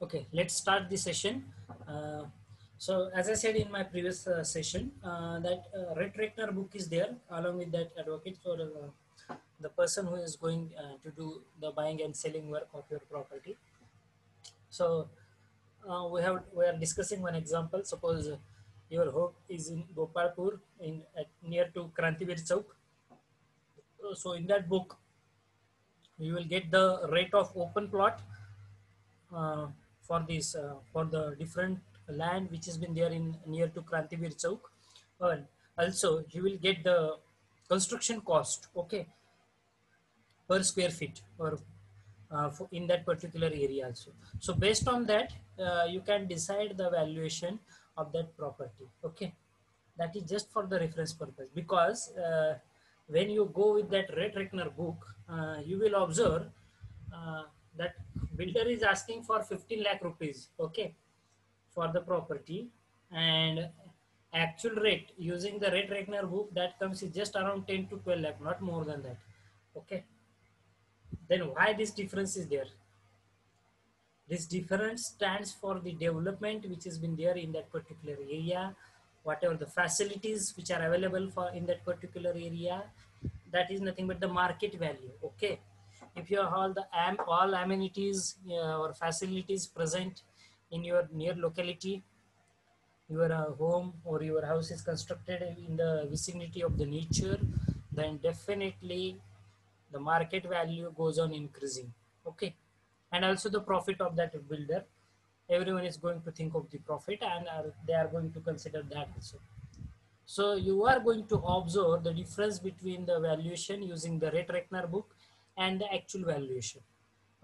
Okay, let's start the session. Uh, so, as I said in my previous session, that Red Reckner book is there along with that advocate for the person who is going to do the buying and selling work of your property. So, we are discussing one example. Suppose your home is in Gopalpur, near to Krantivir Chowk. So, in that book, you will get the rate of open plot uh, for the different land which has been there in near to Krantivir Chowk. And also you will get the construction cost, okay, per square feet or in that particular area also. So based on that, you can decide the valuation of that property. Okay, that is just for the reference purpose, because when you go with that Red Reckner book, you will observe uh, that builder is asking for 15 lakh rupees, okay, for the property, and actual rate using the Red Reckner book that comes is just around 10 to 12 lakh, not more than that. Okay, then why this difference is there? This difference stands for the development which has been there in that particular area, whatever the facilities which are available for in that particular area. That is nothing but the market value. Okay, if you have all amenities or facilities present in your near locality, your home or your house is constructed in the vicinity of the nature, then definitely the market value goes on increasing. Okay, and also the profit of that builder, everyone is going to think of the profit, and they are going to consider that also. So you are going to observe the difference between the valuation using the Red Reckner book and the actual valuation.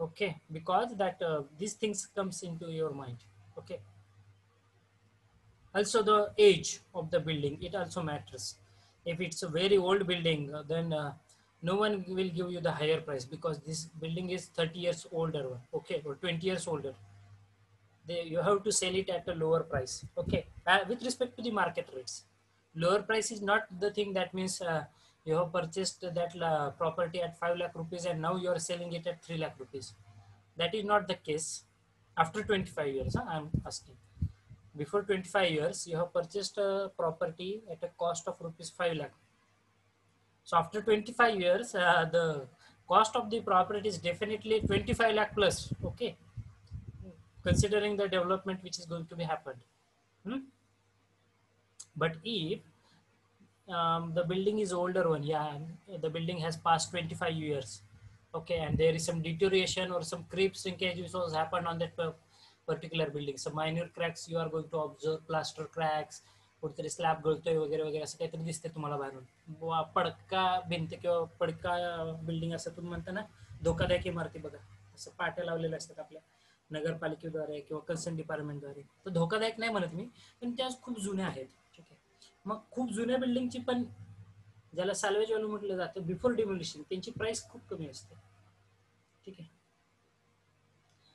Okay, because that these things comes into your mind. Okay, also the age of the building, it also matters. If it's a very old building, then no one will give you the higher price, because this building is 30 years older one, okay, or 20 years older. You have to sell it at a lower price. Okay, with respect to the market rates, lower price is not the thing that means you have purchased that property at 5 lakh rupees and now you are selling it at 3 lakh rupees. That is not the case. After 25 years, I'm asking, before 25 years you have purchased a property at a cost of rupees 5 lakh. So after 25 years, the cost of the property is definitely 25 lakh plus. Okay, considering the development which is going to be happened. Hmm? But if the building is older one, yeah, the building has passed 25 years, okay, and there is some deterioration or some creep shrinkage which was happened on that particular building. So minor cracks you are going to observe, plaster cracks, कुठेतरी slab गळतोय वगैरे वगैरे असं काहीतरी दिसते तुम्हाला बाहेरून. पडका भिंत किंवा पडका बिल्डिंग असं तुम्ही म्हणता ना, धोकादायक इमारती बघा, असं पाट्या लावलेल्या असतात आपल्या नगरपालिकेद्वारे किंवा कन्सर्न डिपार्टमेंटद्वारे. तर धोकादायक नाही म्हणत मी, पण त्या खूप जुन्या आहेत. ठीक आहे, मग खूप जुन्या बिल्डिंगची पण, ज्याला सॅल्वेज व्हॅल्यू म्हटलं जातं बिफोर डिमोलिशन, त्यांची प्राइस खूप कमी असते. ठीक आहे.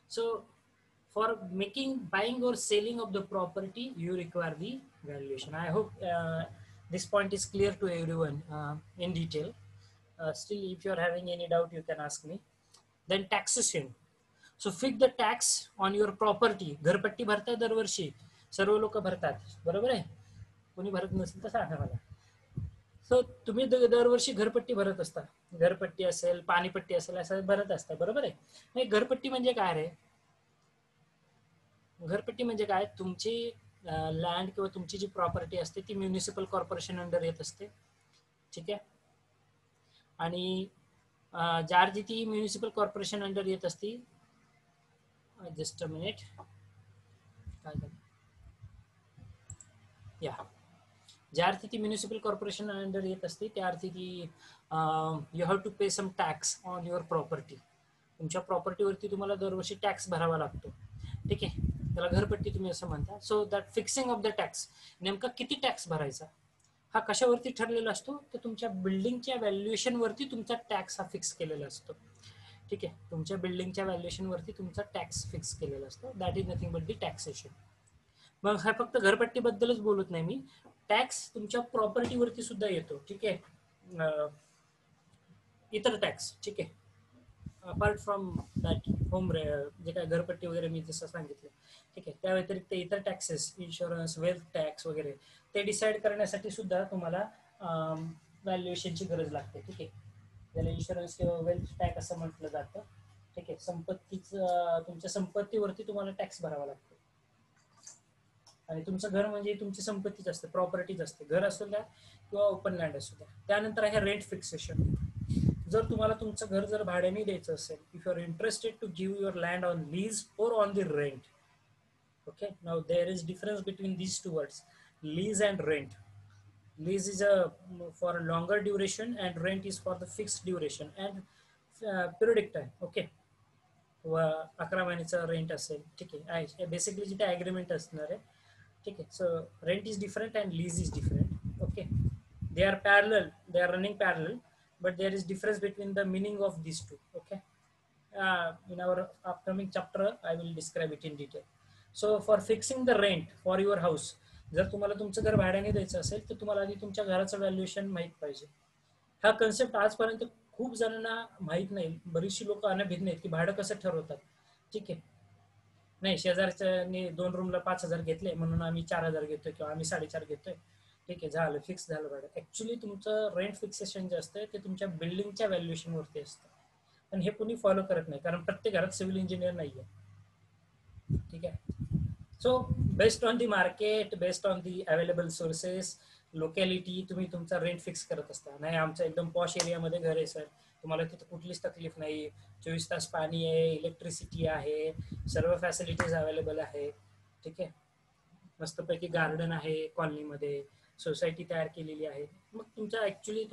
So for making buying or selling of the property, you require the valuation. I hope this point is clear to everyone in detail. Still, if you are having any doubt, you can ask me. Then taxation. So fix the tax on your property. घरपट्टी भरतात दरवर्षी, सर्व लोक भरतात, बरोबर आहे. कोणी भरत नसेल तर सांगा मला. सो तुम्ही दरवर्षी घरपट्टी भरत असता, घरपट्टी असेल, पाणीपट्टी असेल, असं भरत असता, बरोबर आहे. घरपट्टी म्हणजे काय रे? घरपट्टी म्हणजे काय, तुमची लँड किंवा तुमची जी प्रॉपर्टी असते ती म्युनिसिपल कॉर्पोरेशन अंडर येत असते. ठीक आहे, आणि ज्यार जी ती म्युनिसिपल कॉर्पोरेशन अंडर येत असती, जस्ट अ मिनिट, या ज्या अर्थी ती म्युनिसिपल कॉर्पोरेशन अंडर येत असते त्या अर्थी ती you have to pay some tax on your property. तुमच्या प्रॉपर्टीवरती तुम्हाला दरवर्षी टॅक्स भरावा लागतो. ठीक आहे, त्याला घरपट्टी तुम्ही असं म्हणता. So that fixing of the tax, नेमका किती टॅक्स भरायचा हा कशावरती ठरलेला असतो, तर तुमच्या बिल्डिंगच्या व्हॅल्युएशनवरती तुमचा टॅक्स हा फिक्स केलेला असतो. ठीक आहे, तुमच्या बिल्डिंगच्या व्हॅल्युएशनवरती तुमचा टॅक्स फिक्स केलेला असतो. That is nothing but the taxation. मग हा फक्त घरपट्टीबद्दलच बोलत नाही मी, टॅक्स तुमच्या प्रॉपर्टीवरती सुद्धा येतो. ठीक आहे, इतर टॅक्स. ठीक आहे, अपार्ट फ्रॉम दॅट होम जे काय घरपट्टी वगैरे मी जसं सांगितलं, ठीक आहे, त्या व्यतिरिक्त इतर टॅक्सेस, इन्शुरन्स, वेल्थ टॅक्स वगैरे ते डिसाईड करण्यासाठी सुद्धा तुम्हाला व्हॅल्युएशनची गरज लागते. ठीक आहे, त्याला इन्शुरन्स किंवा वेल्थ टॅक्स असं म्हटलं जातं. ठीक आहे, संपत्तीचं, तुमच्या संपत्तीवरती तुम्हाला टॅक्स भरावा लागतो. आणि तुमचं घर म्हणजे तुमची संपत्तीच असते, प्रॉपर्टीच असते, घर असू द्या किंवा ओपन लँड असू द्या. त्यानंतर आहे रेंट फिक्सेशन. जर तुम्हाला तुमचं घर जर भाड्याने द्यायचं असेल, if you are interested to give your land on lease or on the rent. Okay, now there is difference between these two words, lease and rent. Lease is a for a longer duration and rent is for the fixed duration and periodic time. Okay, व 11 महिन्याचा rent असेल. ठीक आहे, basically जिथे agreement असणार आहे. ठीक आहे, so rent is different and lease is different. Okay, they are parallel, they are running parallel, but there is difference between the meaning of these two. Okay, in our upcoming chapter I will describe it in detail. So for fixing the rent for your house, जर तुम्हाला तुमचं घर भाड्याने द्यायचं असेल तर तुम्हाला आधी तुमच्या घराचं व्हॅल्युएशन माहीत पाहिजे. हा कन्सेप्ट आजपर्यंत खूप जणांना माहीत नाही. बरीचशी लोक अनभिज्ञ आहेत की भाडं कसं ठरवतात. ठीक आहे, नाही शेजारच्यानी 2 रूमला 5,000 घेतले म्हणून आम्ही 4,000 घेतोय किंवा आम्ही 4,500 घेतोय. ठीक आहे, झालं, फिक्स झालं भाडं. ऍक्च्युली तुमचं रेंट फिक्सेशन जे असतं ते तुमच्या बिल्डिंगच्या व्हॅल्युएशन वरती असतं, पण हे कुणी फॉलो करत नाही कारण प्रत्येक घरात सिव्हिल इंजिनियर नाहीये. ठीक आहे, so based on the market, based on the available sources, locality, तुम्ही तुमचा रेंट फिक्स करत असता. नाही आमचं एकदम पॉश एरियामध्ये घर आहे सर, तुम्हाला तिथं कुठलीच तकलीफ नाही, 24 तास पाणी आहे, इलेक्ट्रिसिटी आहे, सर्व फॅसिलिटीज अवेलेबल आहे. ठीक आहे, मस्तपैकी गार्डन आहे कॉलनीमध्ये, सोसायटी तयार केलेली आहे. मग तुमचा ॲक्च्युली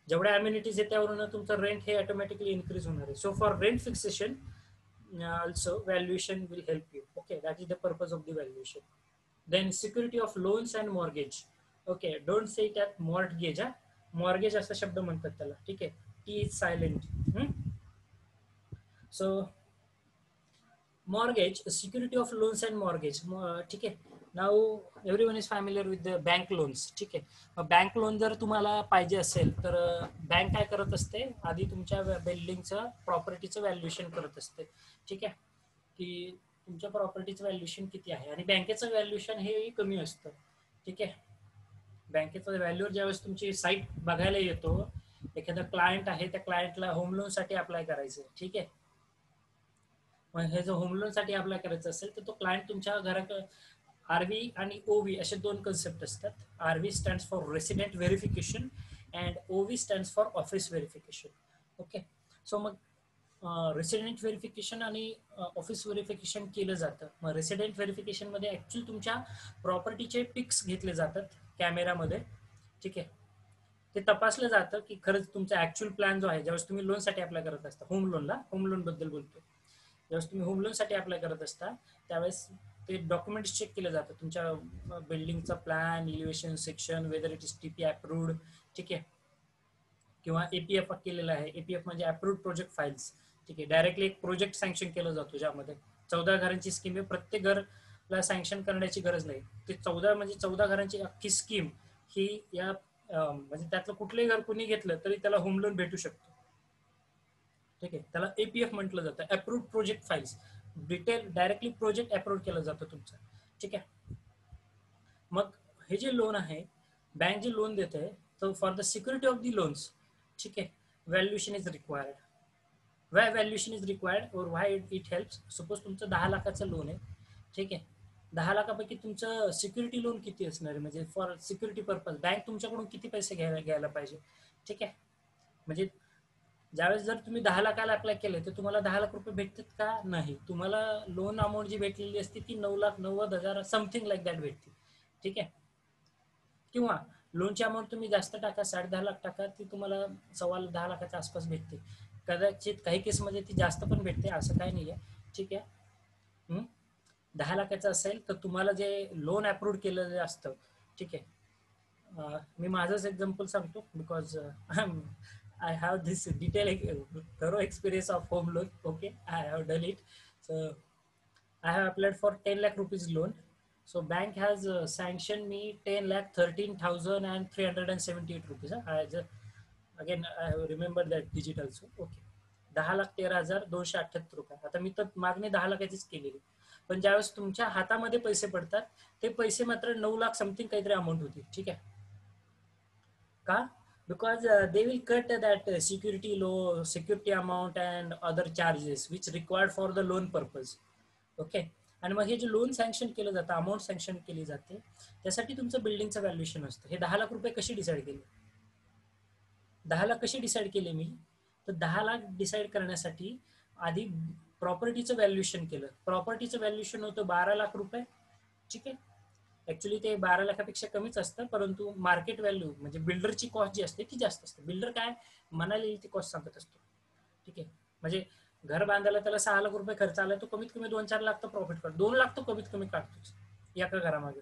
जेवढ्या अम्युनिटीज आहे त्यावरून तुमचं रेंट हे ऑटोमॅटिकली इन्क्रीज होणार आहे. So for rent fixation also valuation will help you. Okay, that is the purpose of the valuation. Then security of loans and mortgage. Okay, don't say that mortgage. Mortgage असा शब्द म्हणतात त्याला. ठीक आहे, T is silent. So mortgage, security of loans and mortgage. ठीक आहे, now everyone is familiar with the bank loans. ठीक आहे, मग बँक लोन जर तुम्हाला पाहिजे असेल तर बँक काय करत असते, आधी तुमच्या बिल्डिंगचं, प्रॉपर्टीचं व्हॅल्युएशन करत असते. ठीक आहे, की तुमच्या प्रॉपर्टीचं व्हॅल्युएशन किती आहे, आणि बँकेचं व्हॅल्युएशन हे कमी असतं. ठीक आहे, बँकेचं व्हॅल्यूवर ज्यावेळेस तुमची साईट बघायला येतो, एखादा क्लायंट आहे, त्या क्लायंटला होम लोनसाठी अप्लाय करायचं. ठीक आहे, मग हे जर होम लोनसाठी अप्लाय करायचं असेल तर तो क्लायंट तुमच्या घरात, आरव्ही आणि ओव्ही असे 2 कन्सेप्ट असतात. RV stands for resident verification and OV stands for office verification. Okay, so मग रेसिडेंट व्हेरिफिकेशन आणि ऑफिस व्हेरिफिकेशन केलं जातं. मग रेसिडेंट व्हेरिफिकेशनमध्ये ॲक्च्युअली तुमच्या प्रॉपर्टीचे पिक्स घेतले जातात कॅमेरामध्ये. ठीक आहे, ते तपासलं जातं की खरंच तुमचा ॲक्च्युअल प्लॅन जो आहे, ज्यावेळेस तुम्ही लोनसाठी अप्लाय करत असता, होम लोनबद्दल बोलतो, ज्यावेळेस तुम्ही होम लोनसाठी अप्लाय करत असता त्यावेळेस ते डॉक्युमेंट्स चेक केले जातात, तुमच्या बिल्डिंगचा plan, elevation section, whether it is TP approved. ठीक आहे, किंवा एपीएफ केलेलं आहे. एपीएफ म्हणजे अप्रूव्ड प्रोजेक्ट फाईल्स. ठीक आहे, डायरेक्टली एक प्रोजेक्ट सँक्शन केला जातो ज्यामध्ये 14 घरांची स्कीम आहे. प्रत्येक घरला सँक्शन करण्याची गरज नाही. ते 14 घरांची अख्खी स्कीम ही या म्हणजे त्यातलं कुठलंही घर कुणी घेतलं तरी त्याला होम लोन भेटू शकतो. ठीक आहे, त्याला एपीएफ म्हटलं जातं, approved project files. Detail directly project approve केलं जातं तुमचं. ठीक आहे, मग हे जे लोन आहे, बँक जे लोन देते, तर for the security of the loans, ठीक आहे, valuation is required. Y valuation is required और वाय इट हेल्प्स. सपोज तुमचं 10 लाखाचं लोन आहे. ठीक आहे, 10 लाखापैकी तुमचं सिक्युरिटी लोन किती असणार आहे, म्हणजे फॉर सिक्युरिटी पर्पज बँक तुमच्याकडून किती पैसे घ्यायला पाहिजे. ठीक आहे, म्हणजे ज्यावेळेस जर तुम्ही 10 लाखाला अप्लाय केले तर तुम्हाला 10 लाख रुपये भेटतात का, नाही. तुम्हाला लोन अमाऊंट जी भेटलेली असते ती 9,90,000 समथिंग लाईक दॅट भेटते. ठीक आहे, किंवा लोनची अमाऊंट तुम्ही जास्त टाका, 10.5 लाख टाका, ती तुम्हाला 10 लाखाच्या आसपास भेटते. कदाचित काही केसमध्ये ती जास्त पण भेटते, असं काही नाही आहे. ठीक आहे, 10 लाखाचं असेल तर तुम्हाला जे लोन अप्रूव्ह केलेलं असतं. ठीक आहे, मी माझंच एक्झाम्पल सांगतो because I have this thorough experience of home loan. Okay, I have done it. So I have applied for 10 lakh rupees loan. So bank has sanctioned me 10,13,378 rupees. I just, again I have remembered that digit also. Okay, 10,13,278 रुपये. आता मी तर मागणी 10 लाखाचीच केलेली, पण ज्यावेळेस तुमच्या हातामध्ये पैसे पडतात ते पैसे मात्र 9 लाख समथिंग काहीतरी अमाऊंट होती. ठीक आहे का? Because they will cut that security amount and other charges which required for the loan purpose. Okay. आणि मग हे जे लोन सँक्शन केलं जातं, अमाऊंट सँक्शन केली जाते, त्यासाठी तुमचं बिल्डिंगचं व्हॅल्युएशन असतं. हे 10 लाख रुपये कशी डिसाईड केले? 10 लाख कशी डिसाईड केले मी? तर 10 लाख डिसाईड करण्यासाठी आधी प्रॉपर्टीचं व्हॅल्युएशन केलं. प्रॉपर्टीचं व्हॅल्युएशन होतं 12 लाख रुपये. ठीक आहे. ऍक्च्युली ते 12 लाखापेक्षा कमीच असतं, परंतु मार्केट व्हॅल्यू म्हणजे बिल्डरची कॉस्ट जी असते ती जास्त असते. बिल्डर काय म्हणाले ती कॉस्ट सांगत असतो. ठीक आहे. म्हणजे घर बांधायला त्याला 6 लाख रुपये खर्च आला, तो कमीत कमी 2-4 लाख तर प्रॉफिट काढतो, 2 लाख तो कमीत कमी काढतोच एका घरामागे.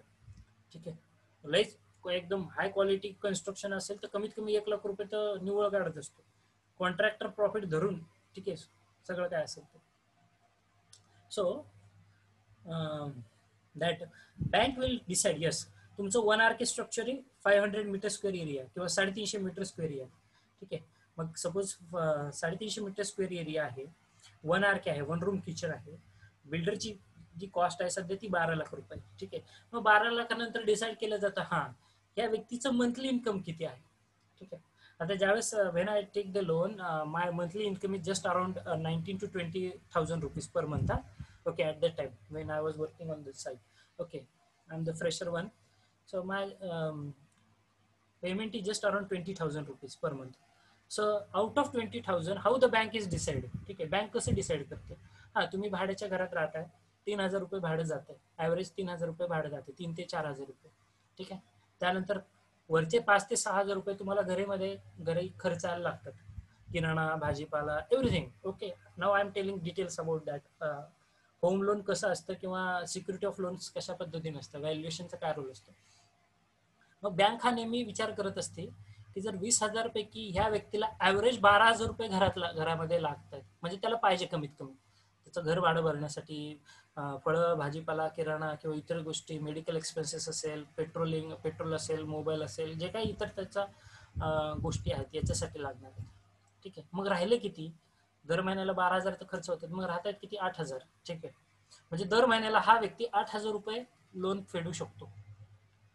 ठीक आहे. लईच एकदम हाय क्वालिटी कन्स्ट्रक्शन असेल तर कमीत कमी 1 लाख रुपये तर निव्वळ काढत असतो, कॉन्ट्रॅक्टर प्रॉफिट धरून. ठीक आहे, सगळं काय असेल ते. So that bank will decide. Yes, तुमचं 1 RK स्ट्रक्चर आहे, 500 मीटर स्क्वेअर एरिया किंवा 350 मीटर स्क्वेअर एरिया. ठीक आहे. मग सपोज 350 मीटर स्क्वेअर एरिया आहे, 1 RK आहे, 1 रूम किचन आहे. बिल्डरची जी कॉस्ट आहे सध्या ती 12 लाख रुपये. ठीक आहे. मग 12 लाखानंतर डिसाईड केलं जातं हा या व्यक्तीचं मंथली इन्कम किती आहे. ठीक आहे. आता ज्यावेळेस when I take the loan, my monthly income is just around 19 to 20,000 rupees per month. Okay, at that time when I was working on this site. Okay, I'm the fresher one, so my payment is just around 20,000 rupees per month. So out of 20,000, how the bank is decided? ठीक आहे, bank कसं decide करते? हा, तुम्ही भाड्याच्या घरात राहताय, 3,000 रुपये भाडं जात आहे, ॲव्हरेज 3,000 रुपये भाडं जाते, 3 ते 4,000 रुपये. ठीक आहे. त्यानंतर वरचे 5 ते 6,000 रुपये तुम्हाला घरी खर्चायला लागतात, किराणा, भाजीपाला, everything. Okay. Now I am telling details about that. Home loan कसं असतं किंवा सिक्युरिटी ऑफ लोन्स कशा पद्धतीने असतं, व्हॅल्युएशनचा काय रोल असतो. मग बँक हा नेहमी विचार करत असते की जर 20,000 पैकी ह्या व्यक्तीला ॲव्हरेज 12,000 रुपये घरामध्ये लागत आहेत, म्हणजे त्याला पाहिजे कमीत कमी त्याचं घर भाडं भरण्यासाठी, फळं, भाजीपाला, किराणा किंवा इतर गोष्टी, मेडिकल एक्सपेन्सेस असेल, पेट्रोल असेल, मोबाईल असेल, जे काही इतर त्याच्या गोष्टी आहेत याच्यासाठी लागणार आहेत. ठीक आहे. मग राहिले किती? दर महिन्याला 12,000 तर खर्च होतात, मग राहतात किती? 8,000. ठीक आहे. म्हणजे दर महिन्याला हा व्यक्ती 8,000 रुपये लोन फेडू शकतो.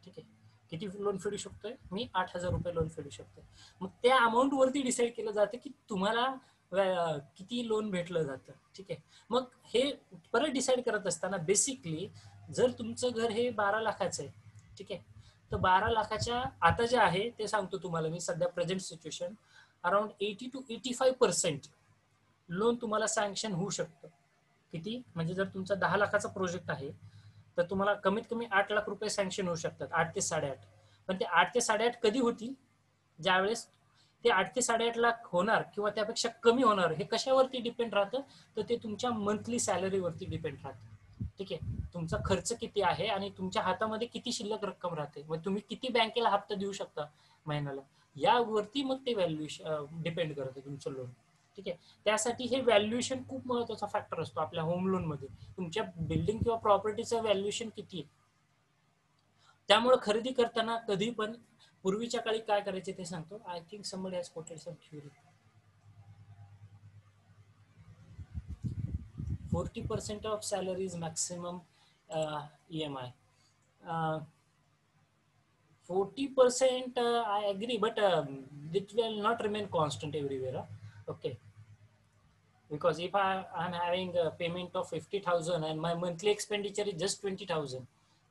ठीक आहे. किती लोन फेडू शकतोय मी? 8,000 रुपये लोन फेडू शकतोय. मग त्या अमाऊंट वरती डिसाईड केलं जातं की तुम्हाला किती लोन भेटलं जातं. ठीक आहे. मग हे परत डिसाईड करत असताना बेसिकली जर तुमचं घर हे 12 लाखाचं आहे, ठीक आहे, तर 12 लाखाच्या आता जे आहे ते सांगतो तुम्हाला मी, सध्या present situation around 80 to 85% loan तुम्हाला सँक्शन होऊ शकतं. किती? म्हणजे जर तुमचा 10 लाखाचा प्रोजेक्ट आहे तर तुम्हाला कमीत कमी 8 लाख रुपये सँक्शन होऊ शकतात, 8 ते 8.5. पण ते 8 ते 8.5 कधी होतील? ज्यावेळेस ते 8 ते 8.5 लाख होणार किंवा त्यापेक्षा कमी होणार, हे कशावरती डिपेंड राहतं? तर ते तुमच्या मंथली सॅलरीवरती डिपेंड राहतं. ठीक आहे. तुमचा खर्च किती आहे आणि तुमच्या हातामध्ये किती शिल्लक रक्कम राहते, मग तुम्ही किती बँकेला हप्ता देऊ शकता महिन्याला, यावरती मग ते व्हॅल्युएशन डिपेंड करतं तुमचं लोन. ठीक आहे. त्यासाठी हे व्हॅल्युएशन खूप महत्वाचा फॅक्टर असतो आपल्या होम लोन मध्ये. तुमच्या बिल्डिंग किंवा प्रॉपर्टीचं व्हॅल्युएशन किती आहे. त्यामुळे खरेदी करताना कधी पण पूर्वीच्या काळी काय करायचे ते सांगतो. I think somebody has quoted some theory. 40% of salary is maximum EMI. 40% I agree, but it will not remain constant everywhere. Okay. Because if I am having a payment of 50,000 and my monthly expenditure is just 20,000,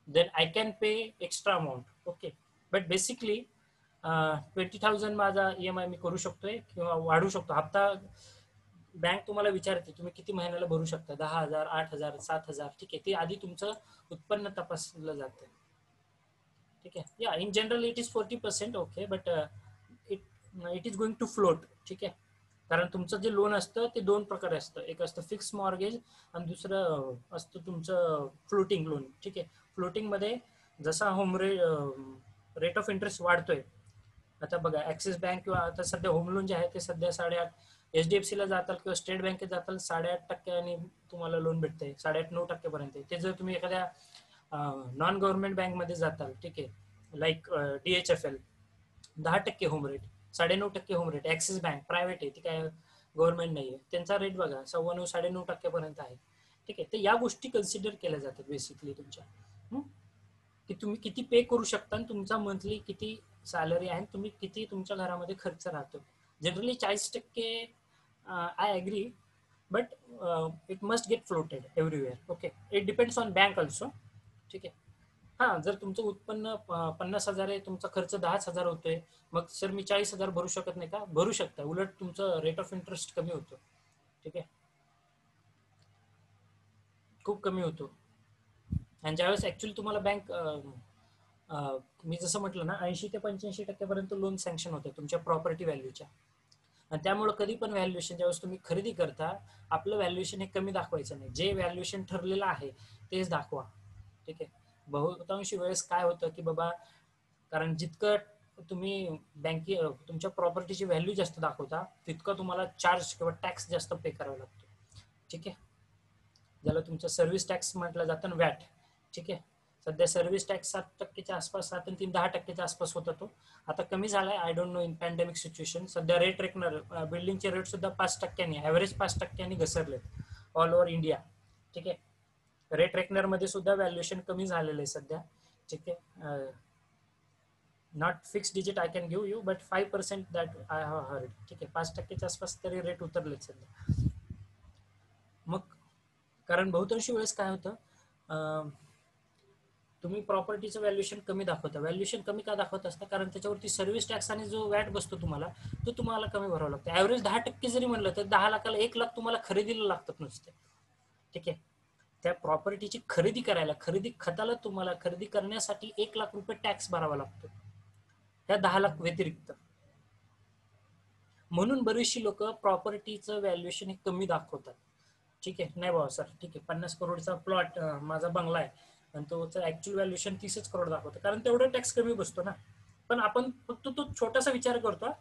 then I can pay extra amount. Okay. But basically 20,000 माझा EMI मी करू शकतोय किंवा वाढू शकतो. हप्ता bank तुम्हाला विचारते तुम्ही किती महिन्याला भरू शकता, 10,000, 8,000, 7,000. ठीक आहे. ते आधी तुमचं उत्पन्न तपासलं जातं. ठीक आहे. या in general it is 40%. Okay. But it is going to float. ठीक आहे. कारण तुमचं जे लोन असतं ते 2 प्रकारे असतं. एक असतं फिक्स मॉर्गेज आणि दुसरं असतं तुमचं फ्लोटिंग लोन. ठीक आहे. फ्लोटिंग मध्ये जसा होम रेट ऑफ इंटरेस्ट वाढतोय, आता बघा ऍक्सिस बँक किंवा आता सध्या होम लोन जे आहे ते सध्या 8.5, HDFC ला जाताल किंवा स्टेट बँकेत जाताल 8.5% तुम्हाला लोन भेटतंय, 8.5-9% पर्यंत. ते जर तुम्ही एखाद्या नॉन गव्हर्नमेंट बँक मध्ये जाताल, ठीक आहे, like DHFL, 10% home rate, 9.5% home rate. Axis bank private आहे, ती काय गव्हर्नमेंट नाहीये, त्यांचा रेट बघा 9.25 9.5% आहे. ठीक आहे, तर या गोष्टी कन्सिडर केल्या जातात बेसिकली तुमच्या, की तुम्ही किती पे करू शकता आणि तुमचा मंथली किती सॅलरी आहे, तुम्ही किती तुमच्या घरामध्ये खर्च राहतो. Generally 40% I agree, but it must get floated everywhere. Okay, it depends on bank also. ठीक आहे, हां, जर तुमचं उत्पन्न 50,000 आहे, तुमचा खर्च 10,000 होतोय, मग सर मी 40,000 भरू शकत नाही का? भरू शकता, उलट तुमचं रेट ऑफ इंटरेस्ट कमी होतो. ठीक आहे, खूप कमी होतो. आणि ज्यावेळेस ऍक्च्युअली तुम्हाला बँक मी जसं म्हटलं ना 80 ते 85% पर्यंत लोन सँक्शन होतं तुमच्या प्रॉपर्टी व्हॅल्यूच्या. आणि त्यामुळे कधी पण व्हॅल्युएशन ज्यावेळेस तुम्ही खरेदी करता, आपलं व्हॅल्युएशन हे कमी दाखवायचं नाही, जे व्हॅल्युएशन ठरलेलं आहे तेच दाखवा. ठीक आहे, बहुतांश वेळेस काय होतं की बाबा, कारण जितकं तुम्ही तुमच्या प्रॉपर्टीची व्हॅल्यू जास्त दाखवता, तितकं तुम्हाला चार्ज किंवा टॅक्स जास्त पे करावा लागतो. ठीक आहे, ज्याला तुमचा सर्व्हिस टॅक्स म्हटलं जातं ना, वॅट. ठीक आहे, सध्या सर्व्हिस टॅक्स 7%च्या आसपास, 7 आणि 10% आसपास होता तो. आता कमी झालाय, I don't know in pandemic situation. सध्या रेट रेकनर बिल्डिंगचे रेट सुद्धा 5%, ॲव्हरेज 5% घसरलेत ऑल ओव्हर इंडिया. ठीक आहे, रेट रेकनर मध्ये सुद्धा व्हॅल्युएशन कमी झालेलं आहे सध्या. ठीक आहे, not fix digit I can give you, but 5% that I have heard. ठीक आहे, 5%च्या आसपास तरी रेट उतरलेत सध्या. मग कारण बहुतांशी वेळेस काय होतं, तुम्ही प्रॉपर्टीचं व्हॅल्युएशन कमी दाखवता. व्हॅल्युएशन कमी का दाखवत असता? कारण त्याच्यावरती सर्व्हिस टॅक्स आणि जो वॅट बसतो तुम्हाला, तो तुम्हाला कमी भरावा लागतो. ॲव्हरेज 10% जरी म्हणलं तर 10 लाखाला 1 लाख तुम्हाला खरेदीला लागतात नुसते. ठीक आहे, त्या प्रॉपर्टीची खरेदी करायला, खरेदी खताला तुम्हाला खरेदी करण्यासाठी 1 लाख रुपये टॅक्स भरावा लागतो, त्या 10 लाख व्यतिरिक्त. म्हणून बरीचशी लोक प्रॉपर्टीचं व्हॅल्युएशन हे कमी दाखवतात. ठीक आहे, नाही बाबा सर, ठीक आहे 50 करोडचा प्लॉट माझा बंगला आहे आणि तो ऍक्च्युअल व्हॅल्युएशन 30 करोड दाखवतो, कारण तेवढा टॅक्स कमी बसतो ना. पण आपण फक्त तो छोटासा विचार करतो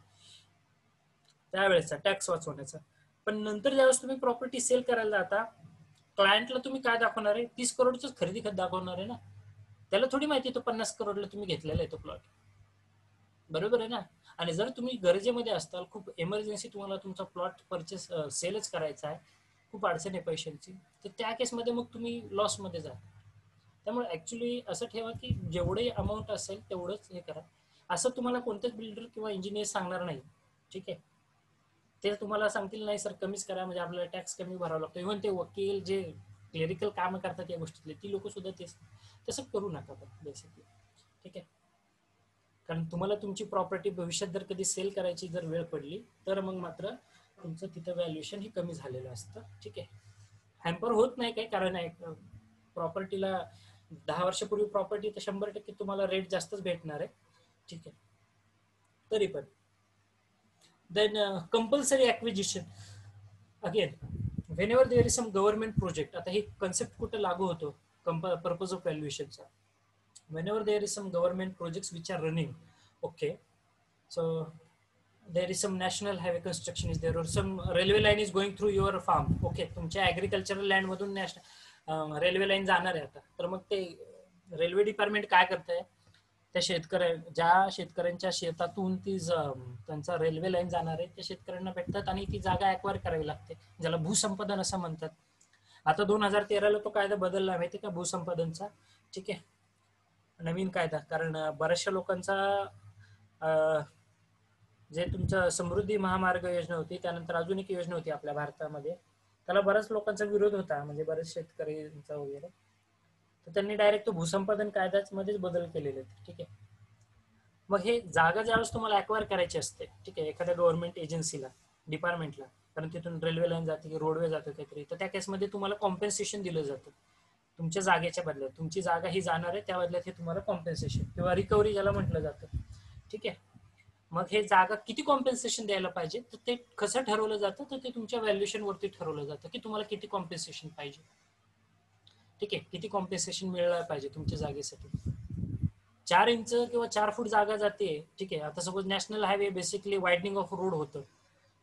त्यावेळेचा टॅक्स वाचवण्याचा. पण नंतर ज्यावेळेस तुम्ही प्रॉपर्टी सेल करायला जाता, क्लायंटला तुम्ही काय दाखवणार आहे? 30 करोडच खरेदी खत दाखवणार आहे ना. त्याला थोडी माहिती तो 50 करोडला तुम्ही घेतलेला आहे तो प्लॉट. बरोबर आहे ना. आणि जर तुम्ही गरजेमध्ये असताल, खूप एमर्जन्सी तुम्हाला तुमचा प्लॉट परचेस सेलच करायचा आहे, खूप अडचण आहे पैशांची, तर त्या केसमध्ये मग तुम्ही लॉसमध्ये जा. त्यामुळे ऍक्च्युली असं ठेवा की जेवढे अमाऊंट असेल तेवढंच हे करा. असं तुम्हाला कोणतेच बिल्डर किंवा इंजिनियर सांगणार नाही. ठीक आहे, ते तुम्हाला सांगतील नाही सर कमीच करा, म्हणजे आपल्याला टॅक्स कमी भरावा लागतो. इव्हन ते वकील जे क्लेरिकल कामं करतात या गोष्टीतले, ती लोक सुद्धा तेच, तसं करू नका बेसिकली. ठीक आहे, कारण तुम्हाला तुमची प्रॉपर्टी भविष्यात जर कधी सेल करायची जर वेळ पडली, तर मग मात्र तुमचं तिथं व्हॅल्युएशन हे कमी झालेलं असतं. ठीक आहे, हॅम्पर होत नाही काही, कारण आहे प्रॉपर्टीला 10 वर्षापूर्वी प्रॉपर्टी तर 100% तुम्हाला रेट जास्तच भेटणार आहे. ठीक आहे, तरी पण then compulsory acquisition again whenever there is some government project. आता हे कन्सेप्ट कुठं लागू होतो पर्पज ऑफ व्हॅल्युएशनचा? whenever there is some government projects which are running, okay, so there is some national highway construction is there, or some railway line is going through your farm. Okay, तुमच्या agricultural land मधून national railway line जाणार आहे आता, तर मग ते railway department काय करतंय, त्या ज्या शेतकऱ्यांच्या शेतातून ती त्यांचा रेल्वे लाईन जाणार आहे त्या शेतकऱ्यांना भेटतात आणि ती जागा ऍक्वायर करावी लागते, ज्याला भूसंपादन असं म्हणतात. आता 2013ला तो कायदा बदलला माहिती का भूसंपादनचा. ठीक आहे, नवीन कायदा, कारण बऱ्याचशा लोकांचा जे तुमचं समृद्धी महामार्ग योजना होती, त्यानंतर अजून एक योजना होती आपल्या भारतामध्ये, त्याला बऱ्याच लोकांचा विरोध होता, म्हणजे बरेच शेतकऱ्यांचा वगैरे, तर त्यांनी डायरेक्ट तो भूसंपादन कायद्यामध्येच बदल केलेले. ठीक आहे, मग हे जागा ज्यावेळेस तुम्हाला ॲक्वायर करायची असते, ठीक आहे, एखाद्या गव्हर्नमेंट एजन्सीला, डिपार्टमेंटला, कारण तिथून रेल्वे लाईन जाते, रोडवे जाते काहीतरी, तर त्या केसमध्ये तुम्हाला कॉम्पेन्सेशन दिलं जातं तुमच्या जागेच्या बदल्यात. तुमची जागा ही जाणार आहे, त्या बदल्यात हे तुम्हाला कॉम्पेन्सेशन किंवा रिकव्हरी ज्याला म्हटलं जातं. ठीक आहे, मग हे जागा किती कॉम्पेन्सेशन द्यायला पाहिजे, तर ते कसं ठरवलं जातं, तर ते तुमच्या व्हॅल्युएशन वरती ठरवलं जातं की तुम्हाला किती कॉम्पेन्सेशन पाहिजे. ठीक आहे, किती कॉम्पेन्सेशन मिळायला पाहिजे तुमच्या जागेसाठी. 4 इंच किंवा 4 फूट जागा जाते. ठीक आहे, आता suppose national highway basically widening of road होतं.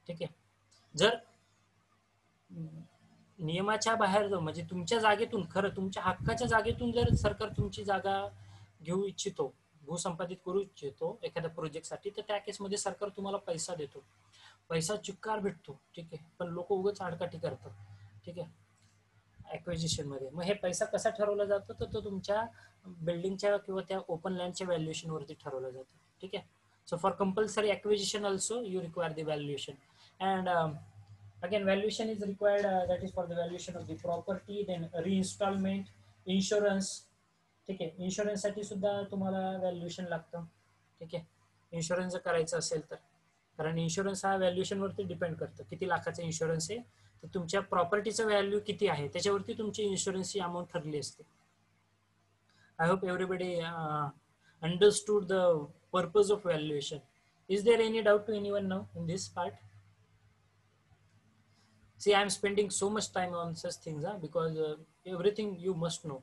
ठीक आहे, जर नियमाच्या बाहेर म्हणजे तुमच्या जागेतून, खरं तुमच्या हक्काच्या जागेतून जर सरकार तुमची जागा घेऊ इच्छितो, भूसंपादित करू इच्छितो एखाद्या प्रोजेक्टसाठी, तर त्या केसमध्ये सरकार तुम्हाला पैसा देतो. पैसा चिक्कार भेटतो, ठीक आहे, पण लोक उगाच आडकाठी करतात, ठीक आहे, ॲक्विजिशन मध्ये. मग हे पैसा कसा ठरवला जातो, तर तो तुमच्या बिल्डिंगच्या किंवा त्या ओपन लँडच्या व्हॅल्युएशन वरती ठरवला जातो, ठीक आहे. So for compulsory acquisition also you require the valuation and again valuation is required, that is for the valuation of the property, then reinstallment, insurance, ठीक आहे. इन्शुरन्ससाठी सुद्धा तुम्हाला व्हॅल्युएशन लागतं, ठीक आहे, इन्शुरन्स जर करायचं असेल तर, कारण इन्शुरन्स हा व्हॅल्युएशनवरती डिपेंड करतं. किती लाखाचा इन्शुरन्स आहे, तर तुमच्या प्रॉपर्टीचं व्हॅल्यू किती आहे त्याच्यावरती तुमची इन्शुरन्सची अमाऊंट ठरली असते. I hope everybody understood the purpose of valuation. Is there any doubt to anyone now in this part? See, I am spending so much time on such things, because everything you must know.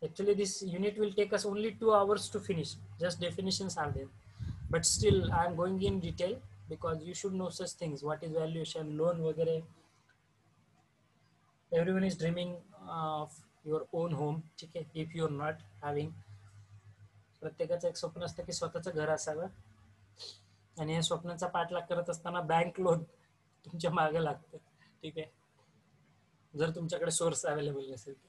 Actually, this unit will take us only 2 hours to finish. Just definitions are there. But still, I am going in detail because you should know such things. What is valuation, loan, वगैरे. Everyone is dreaming of your own home, ठीक आहे, if you are not having. प्रत्येकाचं एक स्वप्न असतं की स्वतःचं घर असावं, आणि या स्वप्नाचा पाठलाग करत असताना बँक लोन तुमच्या मागे लागतं, ठीक आहे, जर तुमच्याकडे सोर्स अवेलेबल नसेल तर.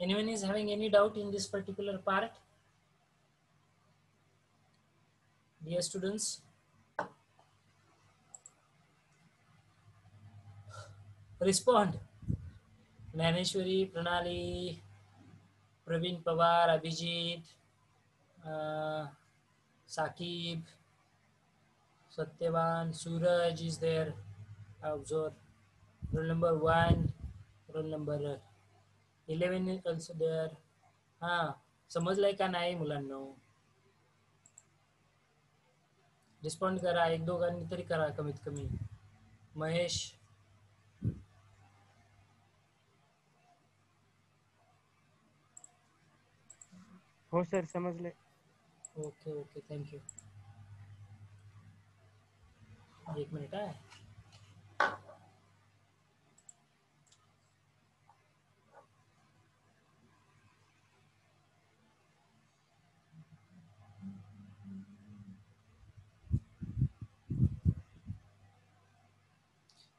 Anyone is having any doubt in this particular part? Dear students, respond. Dnyaneshwari, प्रणाली, Pravin Pawar, Abhijit, Sakib, Satyavan, Suraj is there. Observe. Roll number 1, roll number 11 is also there. हाँ, समजलंय का नाही मुलांनो? रिस्पॉन्ड करा, एक दोघांनी तरी करा कमीत कमी. महेश, हो सर, समजले. Okay okay, thank you. एक मिनिट आहे.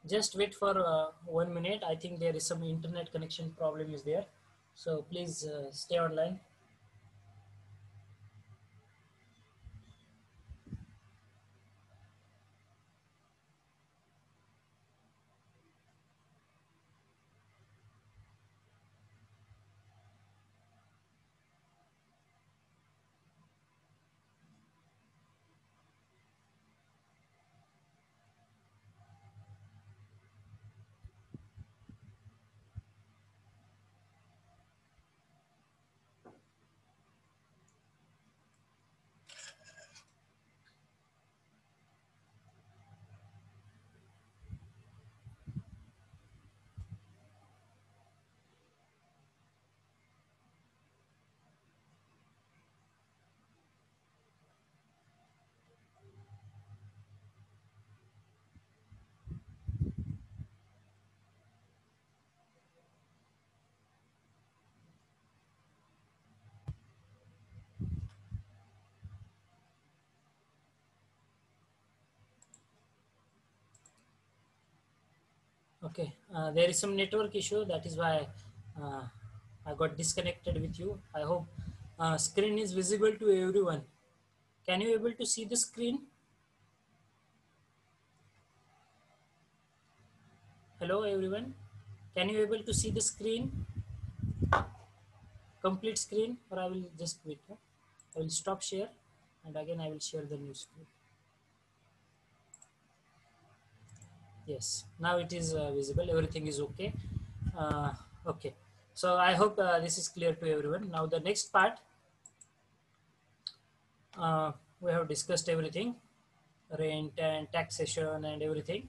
Just wait for 1 minute. I think there is some internet connection problem is there. So please stay online. Okay, there is some network issue. That is why uh, I got disconnected with you. I hope screen is visible to everyone. Can you able to see the screen? Hello, everyone. Can you able to see the screen, complete screen, or I will just quit? I will stop share and again I will share the new screen. Yes, now it is visible, everything is okay. Okay, so I hope this is clear to everyone. Now the next part, we have discussed everything, rent and taxation and everything.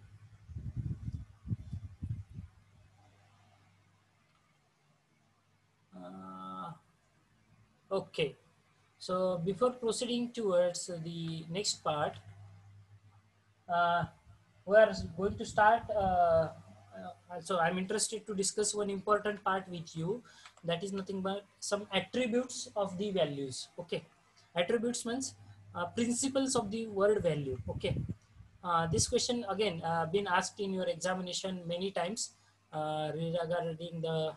Okay, so before proceeding towards the next part, uh, we are going to start. So I'm interested to discuss one important part with you. That is nothing but some attributes of the values. Okay, attributes means principles of the word value. Okay, this question again been asked in your examination many times regarding the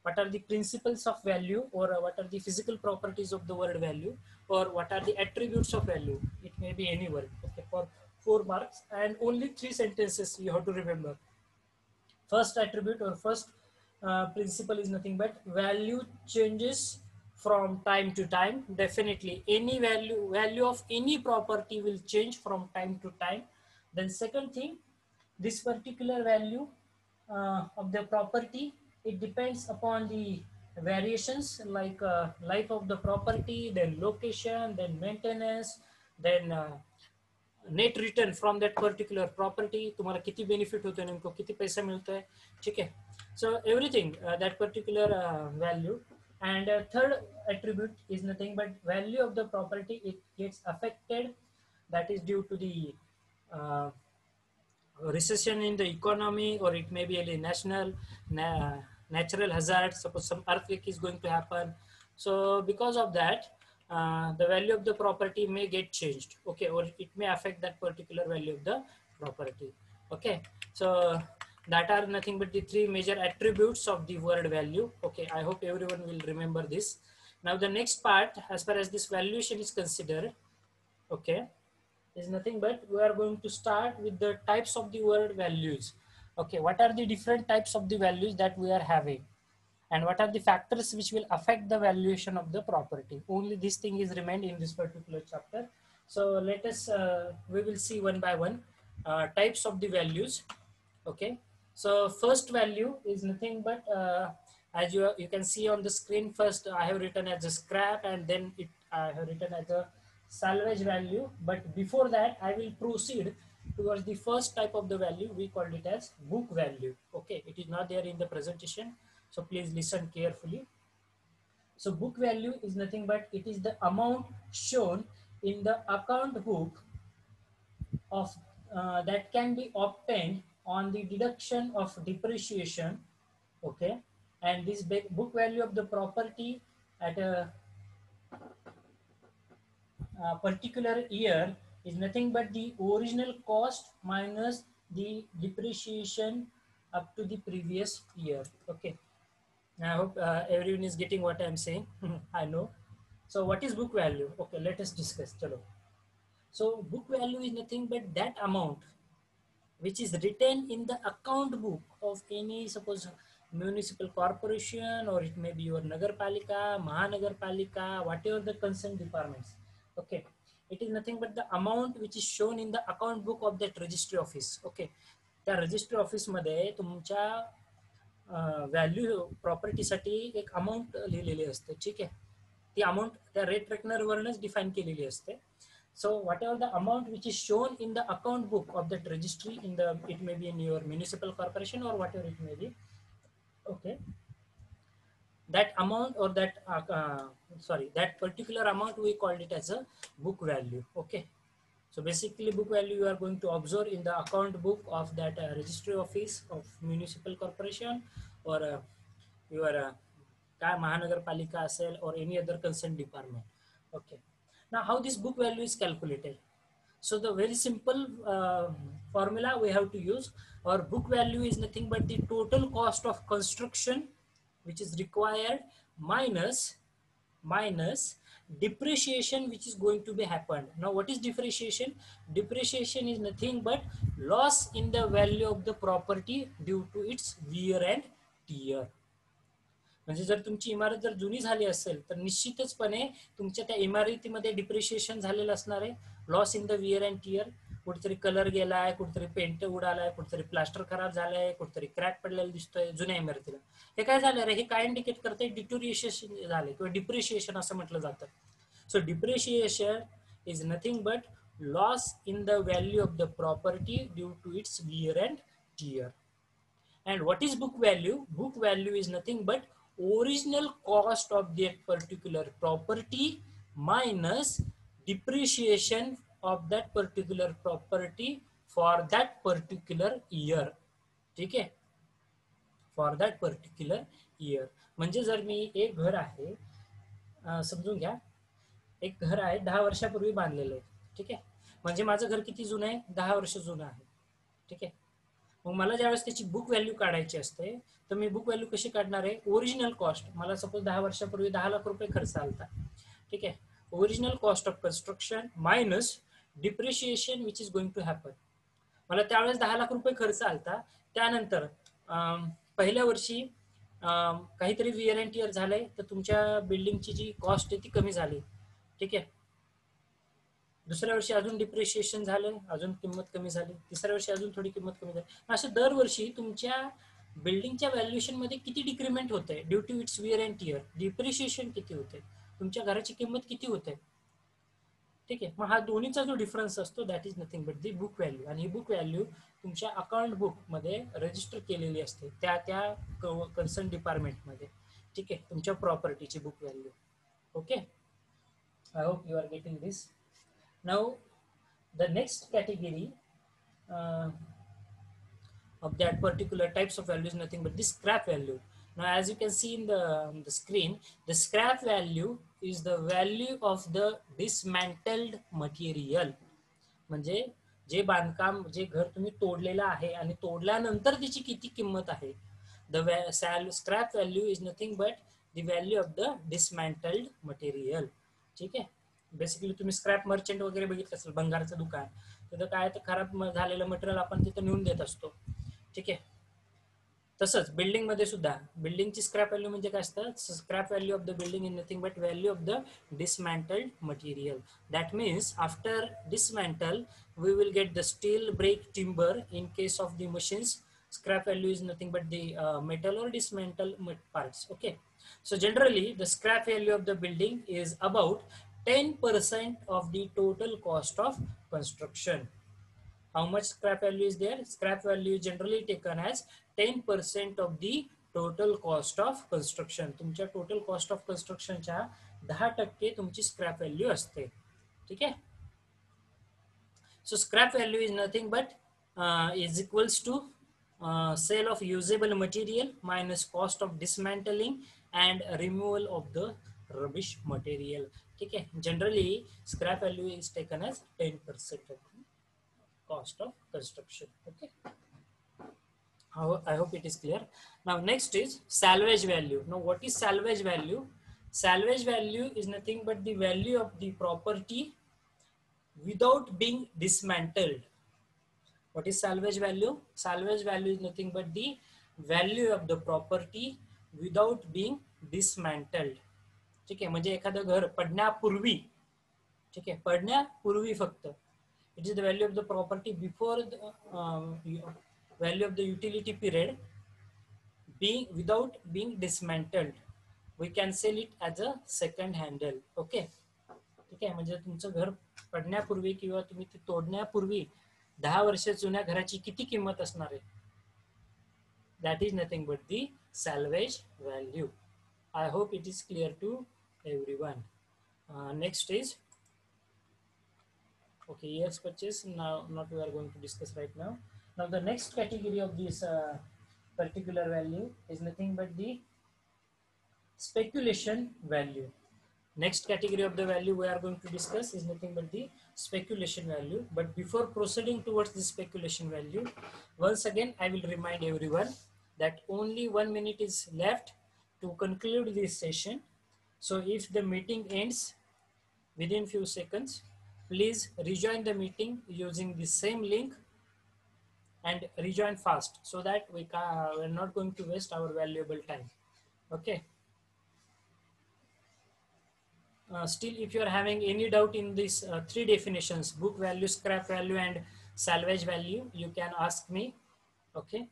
what are the principles of value, or what are the physical properties of the word value, or what are the attributes of value. It may be any word. Okay, for 4 marks and only 3 sentences you have to remember. First attribute or first principle is nothing but value changes from time to time. Definitely any value of any property will change from time to time. Then second thing, this particular value of the property, it depends upon the variations like life of the property, then location, then maintenance, then net return from that particular property, तुम्हाला किती benefit होतो, नेमकं किती पैसा मिळतोय. ठीक आहे. So everything that particular value. And third attribute is nothing but value of the property, it gets affected, that is due to the uh, recession in the economy, or it may be a natural hazard. Suppose some earthquake is going to happen, so because of that the value of the property may get changed. Okay, or it may affect that particular value of the property. Okay, so that are nothing but the 3 major attributes of the word value. Okay, I hope everyone will remember this. Now the next part, as far as this valuation is considered, okay, is nothing but we are going to start with the types of the word values. Okay, what are the different types of the values that we are having, and what are the factors which will affect the valuation of the property. Only this thing is remained in this particular chapter. So let us we will see one by one types of the values. Okay, so first value is nothing but as you can see on the screen, first I have written as a scrap, and then I have written as a salvage value. But before that I will proceed towards the first type of the value. We called it as book value. Okay, it is not there in the presentation, so please listen carefully. So book value is nothing but it is the amount shown in the account book of that can be obtained on the deduction of depreciation. Okay, and this book value of the property at a particular year is nothing but the original cost minus the depreciation up to the previous year. Okay, I hope everyone is getting what I'm saying. I know. So what is book value? Okay, let us discuss. Chalo. So book value is nothing but that amount which is written in the account book of any, suppose, municipal corporation, or it may be your Nagarpalika, Mahanagarpalika, whatever the concerned departments. Okay, it is nothing but the amount which is shown in the account book of that registry office. Okay, त्या registry ऑफिसमध्ये तुमच्या value प्रॉपर्टीसाठी एक amount लिहिलेली असते. ठीक आहे, ती amount त्या रेट रेकनरवरच डिफाईन केलेली असते. So whatever the amount which is shown in the account book of that registry in the, it may be in your municipal corporation or whatever it may be. Okay, that amount or that that particular amount we called it as a book value. Okay, so basically book value you are going to observe in the account book of that registry office of municipal corporation, or your Mahanagarpalika asel, or any other concerned department. Okay, now how this book value is calculated? So the very simple formula we have to use. Our book value is nothing but the total cost of construction which is required minus depreciation which is going to be happened. Now what is depreciation? Depreciation is nothing but loss in the value of the property due to its wear and tear. म्हणजे जर तुमची इमारत जर जुनी झाली असेल तर निश्चितचपणे तुमच्या त्या इमारतीमध्ये डिप्रिशिएशन झालेलं असणार आहे, loss in the wear and tear. कुठेतरी कलर गेलाय, कुठेतरी पेंट उडालाय, कुठेतरी प्लास्टर खराब झालंय, कुठेतरी क्रॅक पडलेला दिसतोय जुन्या इमारतीला. हे काय झालं रे? हे काय इंडिकेट करते? डिटोरिएशन झाले किंवा डिप्रिशिएशन असं म्हटलं जातं. So depreciation is nothing but loss in the value of the property due to its wear and tear. And what is book value? Book value is nothing but original cost of that particular property minus depreciation of that particular property for that particular year. ठीक आहे, for that particular year. म्हणजे जर मी एक घर आहे, समजून घ्या, एक घर आहे 10 वर्षापूर्वी बांधलेलं आहे. ठीक आहे, म्हणजे माझं घर किती जुनं आहे? 10 वर्ष जुनं आहे. ठीक आहे, मग मला ज्यावेळेस त्याची बुक व्हॅल्यू काढायची असते तर मी बुक व्हॅल्यू कशी काढणार आहे? Original cost. मला सपोज 10 वर्षापूर्वी 10 लाख रुपये खर्च आलता. ठीक आहे, original cost of construction minus depreciation which is going to happen. मला त्यावेळेस 10 लाख रुपये खर्च आलता. त्यानंतर पहिल्या वर्षी काहीतरी वियर अँड टियर झालंय तर तुमच्या बिल्डिंगची जी कॉस्ट आहे ती कमी झाली. ठीक आहे, दुसऱ्या वर्षी अजून डिप्रिशिएशन झालं, अजून किंमत कमी झाली, तिसऱ्या वर्षी अजून थोडी किंमत कमी झाली. असं दरवर्षी तुमच्या बिल्डिंगच्या व्हॅल्युएशन मध्ये किती डिक्रीमेंट होते due to its wear and tear, depreciation किती होते, तुमच्या घराची किंमत किती होते. ठीक आहे, मग हा दोन्हीचा जो डिफरन्स असतो that is nothing but the book value. आणि ही बुक व्हॅल्यू तुमच्या अकाउंट बुक मध्ये रजिस्टर केलेली असते त्या त्या कन्सर्न डिपार्टमेंटमध्ये. ठीक आहे, तुमच्या प्रॉपर्टीची book value. Okay, I hope you are getting this. Now, the next category of that particular types of value is nothing but the scrap value. Now, as you can see in the screen, the scrap value is the value of the dismantled material. म्हणजे जे बांधकाम, जे घर तुम्ही तोडलेलं आहे आणि तोडल्यानंतर त्याची किती किंमत आहे. The scrap value is nothing but the value of the dismantled material. ठीक आहे, बेसिकली तुम्ही स्क्रॅप मर्चंट वगैरे बघितलं असेल, भंगारचं दुकान, तिथं काय तर खराब झालेलं मटेरियल आपण तिथं नेऊन देत असतो. ठीक आहे, तसंच बिल्डिंग मध्ये सुद्धा बिल्डिंगची स्क्रॅप व्हॅल्यू म्हणजे काय असतं? Scrap value of the building is nothing but value of the dismantled material. That means after dismantle we will get the steel, brick, timber. In case of the machines, scrap value is nothing but the metal or dismantled parts. Okay, so generally the scrap value of the building is about 10% of the total cost of construction. How much scrap value is there? Scrap value is generally taken as 10% of the total cost of construction. तुमच्या total cost of construction च्या 10% तुमची scrap value असते. ठीक आहे, so scrap value is nothing but is equals to sale of usable material minus cost of dismantling and removal of the rubbish material. ठीक है, generally scrap value is taken as 10% of the cost of construction. Okay, I hope it is clear. Now next is salvage value. Now what is salvage value? Salvage value is nothing but the value of the property without being dismantled. What is salvage value? Salvage value is nothing but the value of the property without being dismantled. ठीक आहे, म्हणजे एखादं घर पडण्यापूर्वी, ठीक आहे, पडण्यापूर्वी फक्त, it is the value of the property before value of the utility period being without being dismantled. We can sell it as a second handle. Okay, ठीक आहे, म्हणजे तुमचं घर पडण्यापूर्वी किंवा तुम्ही ते तोडण्यापूर्वी 10 वर्ष जुन्या घराची किती किंमत असणार आहे, that is nothing but the salvage value. I hope it is clear to everyone. Next is okay, years purchase. Now not we are going to discuss right now. Now the next category of this particular value is nothing but the speculation value. Next category of the value we are going to discuss is nothing but the speculation value. But before proceeding towards the speculation value, once again I will remind everyone that only 1 minute is left to conclude this session. So if the meeting ends within few seconds. Please rejoin the meeting using the same link and rejoin fast so that we're not going to waste our valuable time. Okay. Still, if you are having any doubt in these three definitions, book value, scrap value, and salvage value, you can ask me. Okay,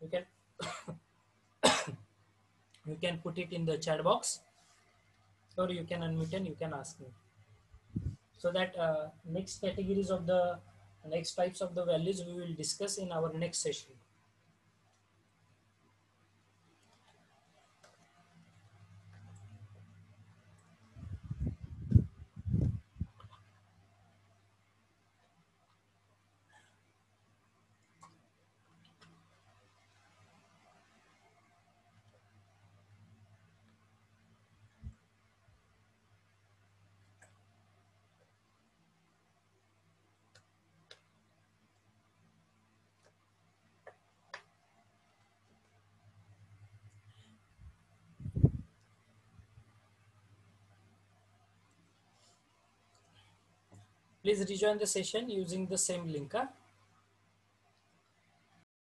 you can you can put it in the chat box, or you can unmute and you can ask me. So that next categories of the next types of the values we will discuss in our next session. Please rejoin the session using the same link.